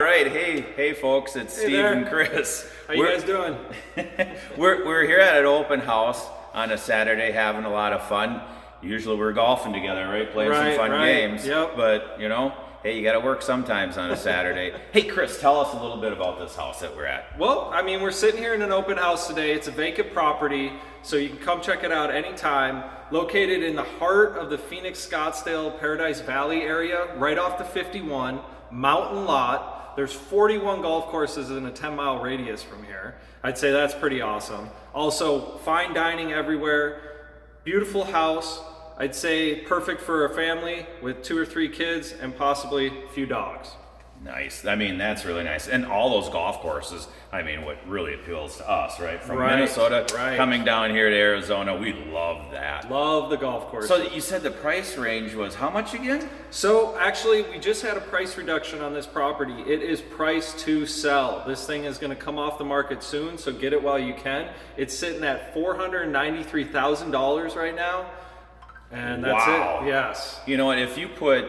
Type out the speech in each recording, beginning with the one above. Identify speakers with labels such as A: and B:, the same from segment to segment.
A: All right, hey folks, it's
B: Hey
A: Steve
B: there.
A: and Chris.
B: How you guys doing?
A: we're here at an open house on a Saturday having a lot of fun. Usually we're golfing together, right? Playing some fun games.
B: Yep.
A: But you know, hey, you gotta work sometimes on a Saturday. Hey Chris, tell us a little bit about this house that we're at.
B: Well, I mean, we're sitting here in an open house today. It's a vacant property, so you can come check it out anytime. Located in the heart of the Phoenix, Scottsdale, Paradise Valley area, right off the 51, mountain lot. There's 41 golf courses in a 10-mile radius from here. I'd say that's pretty awesome. Also, fine dining everywhere. Beautiful house. I'd say perfect for a family with 2 or 3 kids and possibly a few dogs.
A: Nice. I mean, that's really nice. And all those golf courses, I mean, what really appeals to us, right? From Minnesota coming down here to Arizona, we love that.
B: Love the golf course.
A: So you said the price range was how much again?
B: So actually, we just had a price reduction on this property. It is priced to sell. This thing is going to come off the market soon, so get it while you can. It's sitting at $493,000 right now. And that's it. Yes.
A: You know what, if you put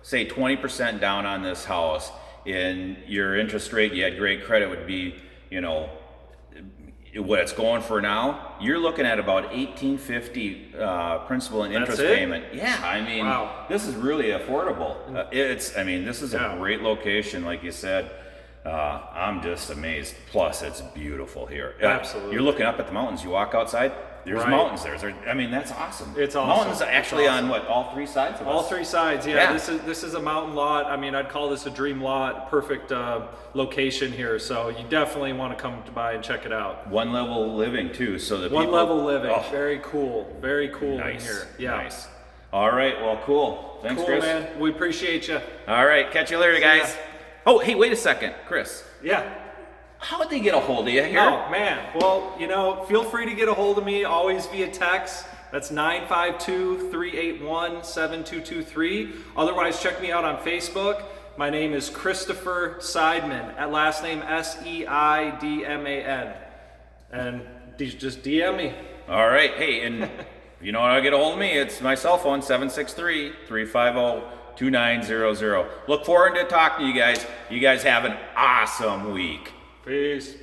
A: say 20% down on this house, and your interest rate, you had great credit, would be, you know, what it's going for now, you're looking at about $1,850 principal and interest payment. Yeah, I mean, this is really affordable. I mean, this is a great location, like you said. I'm just amazed. Plus, it's beautiful here.
B: Absolutely.
A: You're looking up at the mountains. You walk outside, there's mountains there. I mean, that's awesome.
B: It's awesome.
A: Mountains actually on what, all 3 sides of us?
B: All 3 sides, yeah. This is a mountain lot. I mean, I'd call this a dream lot. Perfect location here. So you definitely want to come by and check it out.
A: One level living too, so that
B: one level living. Very cool. Very cool in here. Yeah.
A: Nice. All right. Well, cool. Thanks, Chris.
B: Cool, man. We appreciate you.
A: All right. Catch you later, guys. Oh, hey, wait a second, Chris.
B: Yeah.
A: How would they get a hold of you here?
B: Oh, man. Well, you know, feel free to get a hold of me always via text. That's 952-381-7223. Otherwise, check me out on Facebook. My name is Christopher Seidman, at last name Seidman. And just DM me.
A: All right. Hey, and if you know how to get a hold of me, it's my cell phone, 763-350-2900. Look forward to talking to you guys. You guys have an awesome week.
B: Peace.